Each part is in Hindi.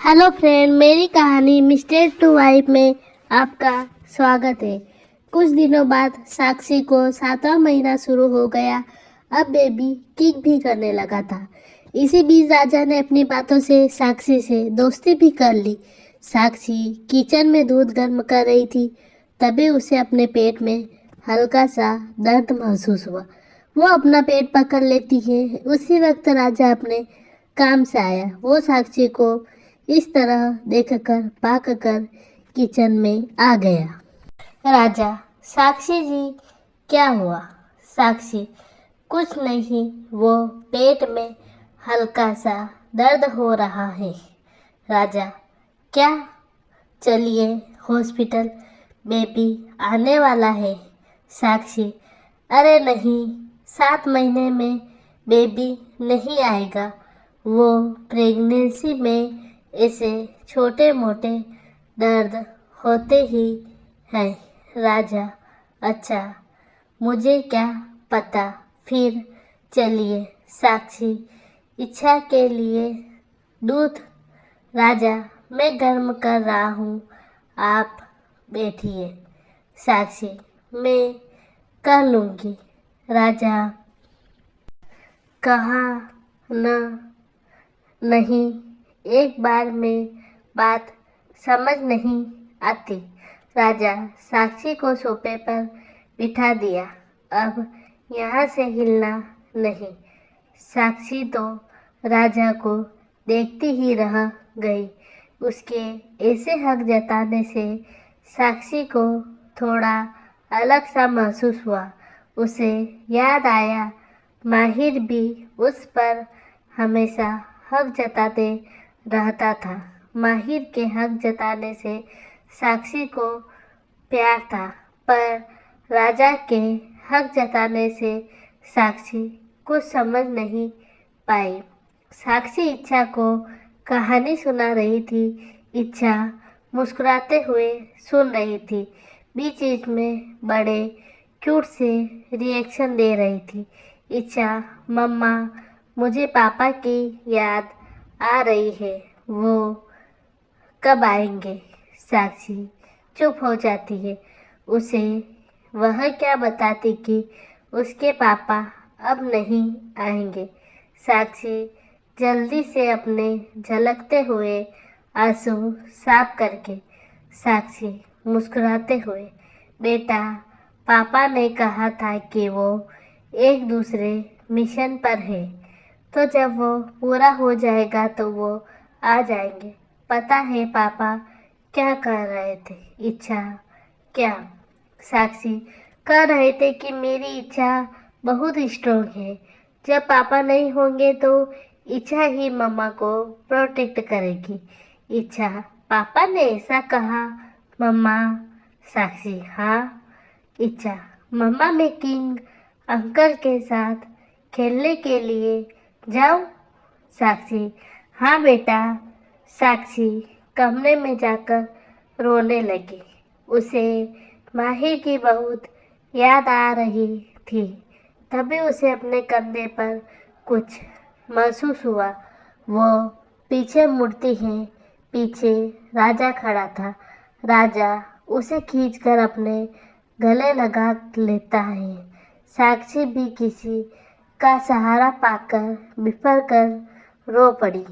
हेलो फ्रेंड, मेरी कहानी मिस्टर टू वाइफ में आपका स्वागत है। कुछ दिनों बाद साक्षी को 7वां महीना शुरू हो गया। अब बेबी किक भी करने लगा था। इसी बीच राजा ने अपनी बातों से साक्षी से दोस्ती भी कर ली। साक्षी किचन में दूध गर्म कर रही थी, तभी उसे अपने पेट में हल्का सा दर्द महसूस हुआ। वो अपना पेट पकड़ लेती है। उसी वक्त राजा अपने काम से आया। वो साक्षी को इस तरह देखकर भागकर किचन में आ गया। राजा, साक्षी जी, क्या हुआ? साक्षी, कुछ नहीं, वो पेट में हल्का सा दर्द हो रहा है। राजा, क्या? चलिए हॉस्पिटल, बेबी आने वाला है। साक्षी, अरे नहीं, 7 महीने में बेबी नहीं आएगा। वो प्रेगनेंसी में ऐसे छोटे मोटे दर्द होते ही हैं। राजा, अच्छा, मुझे क्या पता। फिर चलिए। साक्षी, इच्छा के लिए दूध? राजा, मैं गर्म कर रहा हूँ, आप बैठिए। साक्षी, मैं कर लूँगी। राजा, कहा न नहीं, एक बार में बात समझ नहीं आती। राजा साक्षी को सोफे पर बिठा दिया। अब यहाँ से हिलना नहीं। साक्षी तो राजा को देखती ही रह गई। उसके ऐसे हक जताने से साक्षी को थोड़ा अलग सा महसूस हुआ। उसे याद आया, माहिर भी उस पर हमेशा हक जताते रहता था। माहिर के हक जताने से साक्षी को प्यार था, पर राजा के हक जताने से साक्षी कुछ समझ नहीं पाई। साक्षी इच्छा को कहानी सुना रही थी। इच्छा मुस्कुराते हुए सुन रही थी, बीच बीच में बड़े क्यूट से रिएक्शन दे रही थी। इच्छा, मम्मा, मुझे पापा की याद आ रही है, वो कब आएंगे? साक्षी चुप हो जाती है। उसे वह क्या बताती कि उसके पापा अब नहीं आएंगे। साक्षी जल्दी से अपने झलकते हुए आंसू साफ करके साक्षी मुस्कुराते हुए, बेटा, पापा ने कहा था कि वो एक दूसरे मिशन पर है, तो जब वो पूरा हो जाएगा तो वो आ जाएंगे। पता है पापा क्या कह रहे थे? इच्छा, क्या? साक्षी, कह रहे थे कि मेरी इच्छा बहुत स्ट्रांग है। जब पापा नहीं होंगे तो इच्छा ही मम्मा को प्रोटेक्ट करेगी। इच्छा, पापा ने ऐसा कहा? मम्मा? साक्षी, हाँ। इच्छा, मम्मा, मैं किंग अंकल के साथ खेलने के लिए जाऊं? साक्षी, हाँ बेटा। साक्षी कमरे में जाकर रोने लगी। उसे माहिर की बहुत याद आ रही थी। तभी उसे अपने कंधे पर कुछ महसूस हुआ। वो पीछे मुड़ती है। पीछे राजा खड़ा था। राजा उसे खींचकर अपने गले लगा लेता है। साक्षी भी किसी का सहारा पाकर बिफर कर रो पड़ी।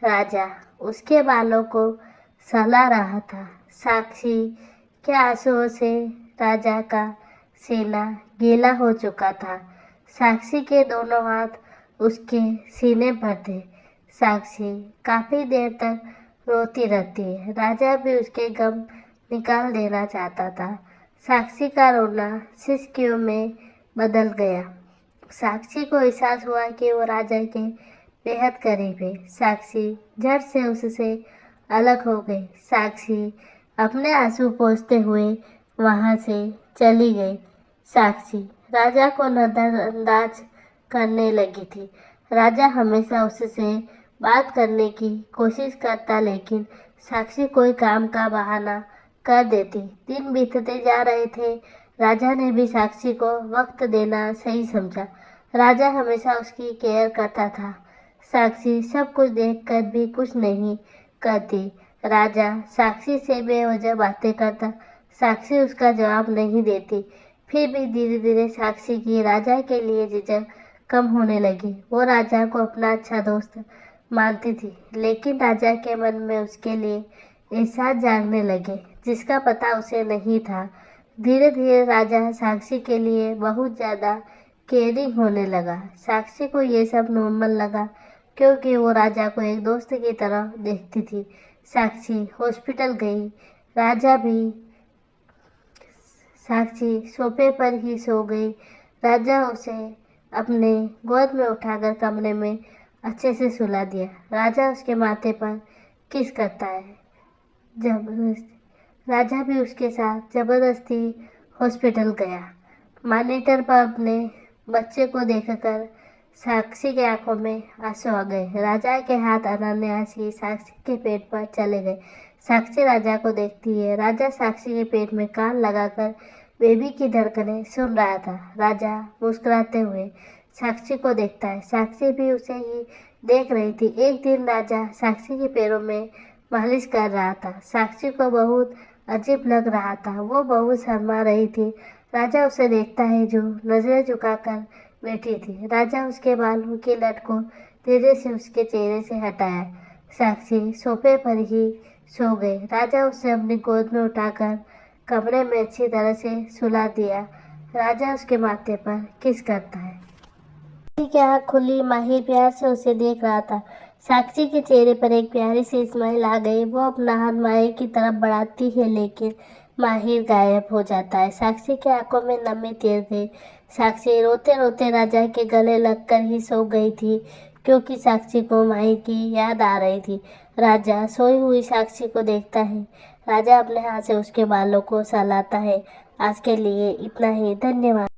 राजा उसके बालों को सहला रहा था। साक्षी के आंसुओं से राजा का सीना गीला हो चुका था। साक्षी के दोनों हाथ उसके सीने पर थे। साक्षी काफी देर तक रोती रहती है। राजा भी उसके गम निकाल देना चाहता था। साक्षी का रोना सिसकियों में बदल गया। साक्षी को एहसास हुआ कि वो राजा के बेहद करीब है। साक्षी झट से उससे अलग हो गई। साक्षी अपने आंसू पोंछते हुए वहाँ से चली गई। साक्षी राजा को नजरअंदाज करने लगी थी। राजा हमेशा उससे बात करने की कोशिश करता, लेकिन साक्षी कोई काम का बहाना कर देती। दिन बीतते जा रहे थे। राजा ने भी साक्षी को वक्त देना सही समझा। राजा हमेशा उसकी केयर करता था। साक्षी सब कुछ देखकर भी कुछ नहीं करती। राजा साक्षी से बेवजह बातें करता, साक्षी उसका जवाब नहीं देती। फिर भी धीरे धीरे साक्षी की राजा के लिए झिझक कम होने लगी। वो राजा को अपना अच्छा दोस्त मानती थी, लेकिन राजा के मन में उसके लिए एहसास जागने लगे जिसका पता उसे नहीं था। धीरे धीरे राजा साक्षी के लिए बहुत ज़्यादा केयरिंग होने लगा। साक्षी को ये सब नॉर्मल लगा क्योंकि वो राजा को एक दोस्त की तरह देखती थी। साक्षी हॉस्पिटल गई। राजा भी साक्षी सोफे पर ही सो गई। राजा उसे अपने गोद में उठाकर कमरे में अच्छे से सुला दिया। राजा उसके माथे पर किस करता है। जबरदस्ती राजा भी उसके साथ जबरदस्ती हॉस्पिटल गया। मॉनिटर पर अपने बच्चे को देखकर साक्षी के आंखों में आंसू आ गए। राजा के हाथ अनायास ही साक्षी के पेट पर चले गए। साक्षी राजा को देखती है। राजा साक्षी के पेट में कान लगाकर बेबी की धड़कनें सुन रहा था। राजा मुस्कुराते हुए साक्षी को देखता है। साक्षी भी उसे ही देख रही थी। एक दिन राजा साक्षी के पैरों में मालिश कर रहा था। साक्षी को बहुत अजीब लग रहा था। वो बहुत शर्मा रही थी। राजा उसे देखता है जो नजरें झुकाकर बैठी थी। राजा उसके बालों की लट को धीरे से उसके चेहरे से हटाया। साक्षी सोफे पर ही सो गई। राजा उसे अपनी गोद में उठाकर कमरे में अच्छी तरह से सुला दिया। राजा उसके माथे पर किस करता है। साक्षी की आँख खुली। माहिर प्यार से उसे देख रहा था। साक्षी के चेहरे पर एक प्यारी सी स्माइल आ गई। वो अपना हाथ माहिर की तरफ बढ़ाती है, लेकिन माहिर गायब हो जाता है। साक्षी की आंखों में नमी तैर गई। साक्षी रोते रोते राजा के गले लगकर ही सो गई थी, क्योंकि साक्षी को माहिर की याद आ रही थी। राजा सोई हुई साक्षी को देखता है। राजा अपने हाथ से उसके बालों को सहलाता है। आज के लिए इतना ही। धन्यवाद।